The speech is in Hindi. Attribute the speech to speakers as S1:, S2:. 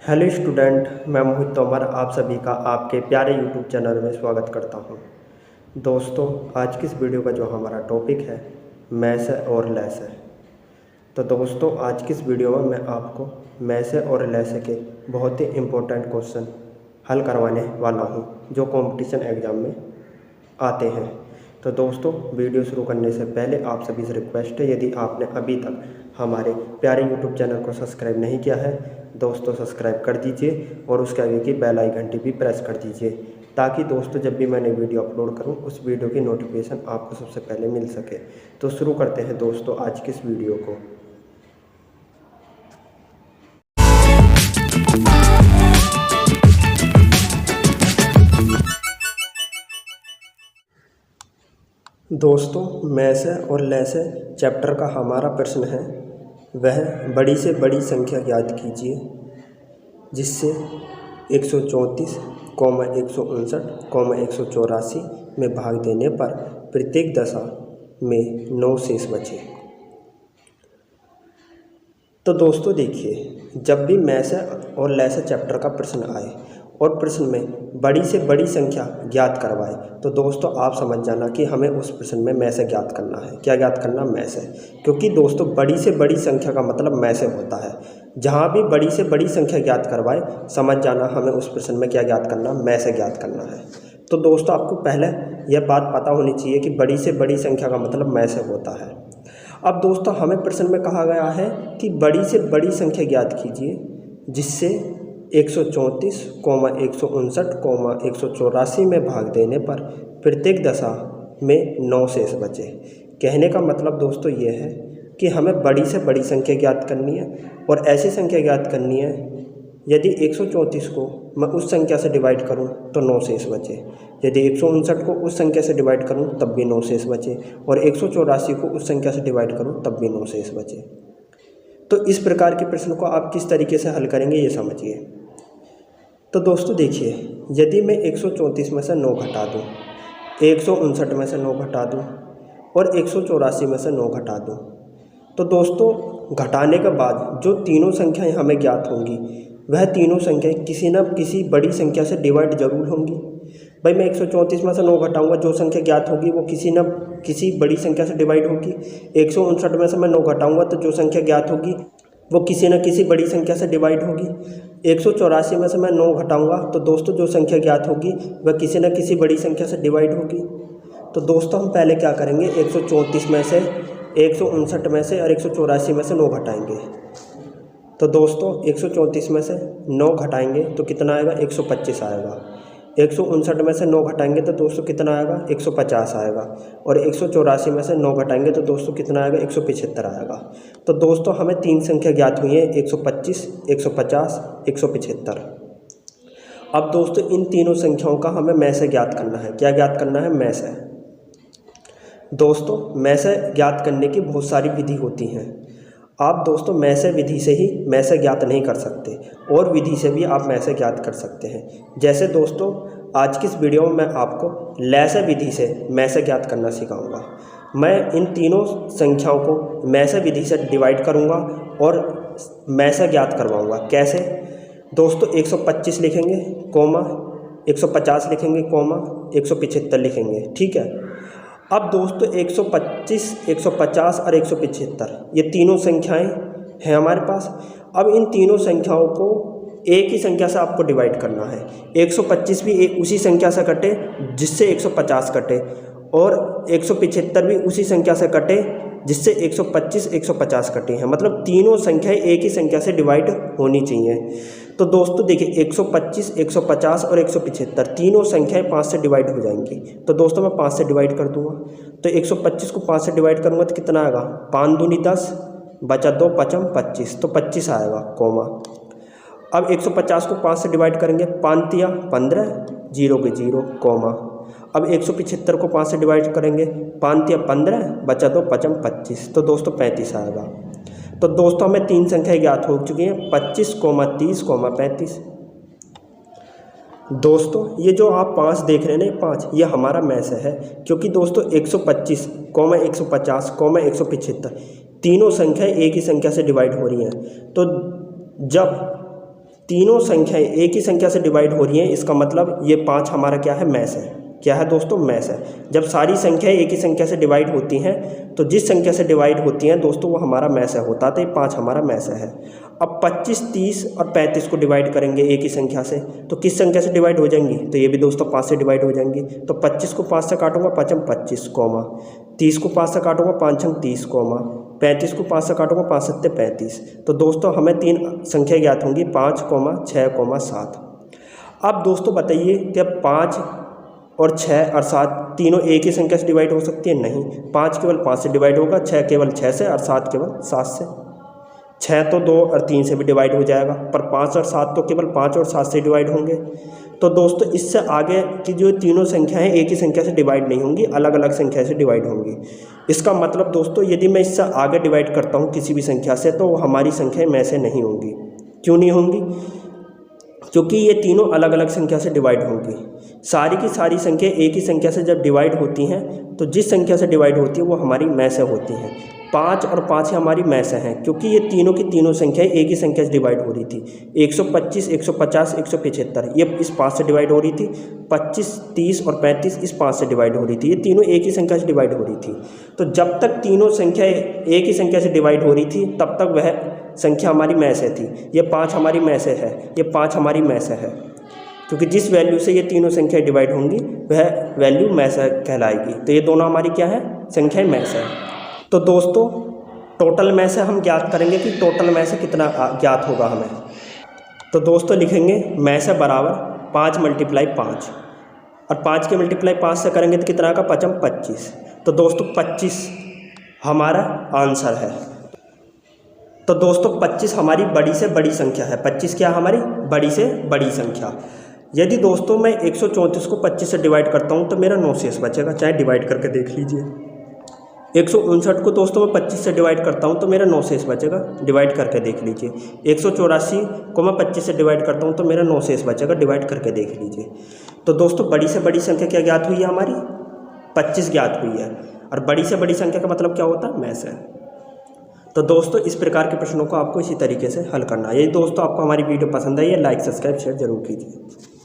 S1: हेलो स्टूडेंट, मैं मोहित तोमर आप सभी का आपके प्यारे यूट्यूब चैनल में स्वागत करता हूं। दोस्तों, आज की इस वीडियो का जो हमारा टॉपिक है मैथ और लेस है। तो दोस्तों, आज की इस वीडियो में मैं आपको मैथ और लेस के बहुत ही इम्पोर्टेंट क्वेश्चन हल करवाने वाला हूं जो कंपटीशन एग्ज़ाम में आते हैं। तो दोस्तों, वीडियो शुरू करने से पहले आप सभी से रिक्वेस्ट है, यदि आपने अभी तक हमारे प्यारे यूट्यूब चैनल को सब्सक्राइब नहीं किया है दोस्तों सब्सक्राइब कर दीजिए और उसके आगे की बेल आइकन घंटी भी प्रेस कर दीजिए ताकि दोस्तों जब भी मैंने वीडियो अपलोड करूं उस वीडियो की नोटिफिकेशन आपको सबसे पहले मिल सके। तो शुरू करते हैं दोस्तों आज की इस वीडियो को। दोस्तों, मैथ और लेस चैप्टर का हमारा प्रश्न है वह बड़ी से बड़ी संख्या ज्ञात कीजिए जिससे 134, 159, 184 में भाग देने पर प्रत्येक दशा में 9 शेष बचे। तो दोस्तों देखिए, जब भी मैथ और लेस चैप्टर का प्रश्न आए और प्रश्न में बड़ी से बड़ी संख्या ज्ञात करवाए तो दोस्तों आप समझ जाना कि हमें उस प्रश्न में मैथ ज्ञात करना है। क्या ज्ञात करना? मैथ है। क्योंकि दोस्तों बड़ी से बड़ी संख्या का मतलब मैथ होता है। जहाँ भी बड़ी से बड़ी संख्या ज्ञात करवाए समझ जाना हमें उस प्रश्न में क्या ज्ञात करना? मैथ ज्ञात करना है। तो दोस्तों आपको पहले यह बात पता होनी चाहिए कि बड़ी से बड़ी संख्या का मतलब मैथ होता है। अब दोस्तों हमें प्रश्न में कहा गया है कि बड़ी से बड़ी संख्या ज्ञात कीजिए जिससे 134, 159, 184 में भाग देने पर प्रत्येक दशा में 9 शेष बचे। कहने का मतलब दोस्तों ये है कि हमें बड़ी से बड़ी संख्या ज्ञात करनी है और ऐसी संख्या ज्ञात करनी है यदि 134 को मैं उस संख्या से डिवाइड करूं तो 9 शेष बचे, यदि 159 को उस संख्या से डिवाइड करूं तब भी 9 शेष बचे और 184 को उस संख्या से डिवाइड करूं तब भी 9 शेष बचे। तो इस प्रकार के प्रश्न को आप किस तरीके से हल करेंगे ये समझिए। तो दोस्तों देखिए, यदि मैं 134 में से 9 घटा दूँ, 159 में से 9 घटा दूँ और 184 में से 9 घटा दूँ तो दोस्तों घटाने के बाद जो तीनों संख्याएं हमें ज्ञात होंगी वह तीनों संख्याएं किसी न किसी बड़ी संख्या से डिवाइड जरूर होंगी। भाई मैं 134 में से 9 घटाऊंगा, जो संख्या ज्ञात होगी वो किसी न किसी बड़ी संख्या से डिवाइड होगी। 159 में से मैं 9 घटाऊंगा तो जो संख्या ज्ञात होगी वो किसी न किसी बड़ी संख्या से डिवाइड होगी। 184 में से मैं 9 घटाऊंगा तो दोस्तों जो संख्या ज्ञात होगी वह किसी न किसी बड़ी संख्या से डिवाइड होगी। तो दोस्तों हम पहले क्या करेंगे, 134 में से, 159 में से और 184 में से 9 घटाएंगे। तो दोस्तों 134 में से 9 घटाएंगे तो कितना आएगा? 125 आएगा। 159 में से 9 घटाएंगे तो दोस्तों कितना आएगा? 150 आएगा। और 184 में से 9 घटाएंगे तो दोस्तों कितना आएगा? 175 आएगा। तो दोस्तों हमें 3 संख्या ज्ञात हुई है, 125, 150, 175। अब दोस्तों इन तीनों संख्याओं का हमें मैथ ज्ञात करना है। क्या ज्ञात करना है? मैथ। दोस्तों मैथ ज्ञात करने की बहुत सारी विधि होती हैं। आप दोस्तों मैथ विधि से ही मैथ ज्ञात नहीं कर सकते और विधि से भी आप मैथ ज्ञात कर सकते हैं। जैसे दोस्तों आज की इस वीडियो में मैं आपको लेस विधि से मैथ ज्ञात करना सिखाऊंगा। मैं इन तीनों संख्याओं को मैथ विधि से डिवाइड करूंगा और मैथ ज्ञात करवाऊंगा। कैसे? दोस्तों 125 लिखेंगे कोमा, 150 लिखेंगे कोमा, 175 लिखेंगे। ठीक है। अब दोस्तों 125, 150 और 175 ये तीनों संख्याएं हैं हमारे पास। अब इन तीनों संख्याओं को एक ही संख्या से आपको डिवाइड करना है। 125 भी एक उसी संख्या से कटे जिससे 150 कटे और 175 भी उसी संख्या से कटे जिससे 125, 150 कटे हैं। मतलब तीनों संख्याएं एक ही संख्या से डिवाइड होनी चाहिए। तो दोस्तों देखिए 125, 150 और 175 तीनों संख्याएं 5 से डिवाइड हो जाएंगी। तो दोस्तों मैं 5 से डिवाइड कर दूंगा। तो 125 को 5 से डिवाइड करूंगा तो कितना आएगा? 5 दूनी 10, बचा 2 पचम 25, तो 25 आएगा कोमा। अब 150 को 5 से डिवाइड करेंगे, 5 तिया 15, 0 के 0 कोमा। अब 175 को 5 से डिवाइड करेंगे, 5 तिया 15, बचा 2 पचम 25, तो दोस्तों 35 आएगा। तो दोस्तों हमें 3 संख्याएं ज्ञात हो चुकी हैं, 25, 30, 35। दोस्तों ये जो आप 5 देख रहे हैं ना, 5 ये हमारा मैथ है। क्योंकि दोस्तों 125, 150, 175 तीनों संख्याएं एक ही संख्या से डिवाइड हो रही हैं। तो जब तीनों संख्याएं एक ही संख्या से डिवाइड हो रही हैं, इसका मतलब ये 5 हमारा क्या है, मैस है। क्या है दोस्तों, मैस है। जब सारी संख्याएं एक ही संख्या से डिवाइड होती हैं तो जिस संख्या से डिवाइड होती हैं दोस्तों वो हमारा मैस है होता, तो ये 5 हमारा मैस है। अब 25, 30 और 35 को डिवाइड करेंगे एक ही संख्या से, तो किस संख्या से डिवाइड हो जाएंगी, तो ये भी दोस्तों 5 से डिवाइड हो जाएंगी। तो 25 को 5 से काटूंगा, 5 25 कॉमा, 30 को 5 से काटूंगा, 5 30 कॉमा, 35 को 5 से काटूंगा, 5 7 35। तो दोस्तों हमें 3 संख्या ज्ञात होंगी, 5, 6, 7। अब दोस्तों बताइए क्या 5 और 6 और 7 तीनों एक ही संख्या से डिवाइड हो सकती है? नहीं। 5 केवल 5 से डिवाइड होगा, 6 केवल 6 से और 7 केवल 7 से। 6 तो 2 और 3 से भी डिवाइड हो जाएगा, पर 5 और 7 तो केवल 5 और 7 से डिवाइड होंगे। तो दोस्तों इससे आगे की जो तीनों संख्याएं एक ही संख्या से डिवाइड नहीं होंगी, अलग अलग संख्या से डिवाइड होंगी। इसका मतलब दोस्तों यदि मैं इससे आगे डिवाइड करता हूँ किसी भी संख्या से तो हमारी संख्याएं में से नहीं होंगी। क्यों नहीं होंगी? क्योंकि ये तीनों अलग अलग संख्या से डिवाइड होंगी। सारी की सारी संख्या एक ही संख्या से जब डिवाइड होती हैं तो जिस संख्या से डिवाइड होती है वो हमारी में से होती हैं। 5 और 5 हमारी में से हैं क्योंकि ये तीनों की तीनों संख्याएं एक ही संख्या से डिवाइड हो रही थी। 125, 150, 175 ये इस 5 से डिवाइड हो रही थी। 25, 30 और 35 इस 5 से डिवाइड हो रही थी। ये तीनों एक ही संख्या से डिवाइड हो रही थी। तो जब तक तीनों संख्याएं एक ही संख्या से डिवाइड हो रही थी तब तक वह संख्या हमारी में से थी। ये 5 हमारी में से है, ये 5 हमारी में से है, क्योंकि जिस वैल्यू से ये तीनों संख्याएं डिवाइड होंगी वह वैल्यू में से कहलाएगी। तो ये दोनों हमारी क्या है, संख्याएं में से है। तो दोस्तों टोटल में से हम ज्ञात करेंगे कि टोटल में से कितना ज्ञात होगा हमें। तो दोस्तों लिखेंगे में से बराबर 5 × 5 और 5 के मल्टीप्लाई 5 से करेंगे तो कितना का 5 25। तो दोस्तों 25 हमारा आंसर है। तो दोस्तों 25 हमारी बड़ी से बड़ी संख्या है। 25 क्या हमारी बड़ी से बड़ी संख्या। यदि दोस्तों मैं 134 को 25 से डिवाइड करता हूँ तो मेरा 9 शेष बचेगा, चाहे डिवाइड करके देख लीजिए। 159 को दोस्तों मैं 25 से डिवाइड करता हूँ तो मेरा 9 शेष बचेगा, डिवाइड करके देख लीजिए। 184 को मैं 25 से डिवाइड करता हूँ तो मेरा 9 शेष बचेगा, डिवाइड करके देख लीजिए। तो दोस्तों बड़ी से बड़ी संख्या क्या ज्ञात हुई है हमारी, 25 ज्ञात हुई है। और बड़ी से बड़ी संख्या का मतलब क्या होता है, में से। तो दोस्तों इस प्रकार के प्रश्नों को आपको इसी तरीके से हल करना है। यदि दोस्तों आपको हमारी वीडियो पसंद आई है लाइक सब्सक्राइब शेयर जरूर कीजिए।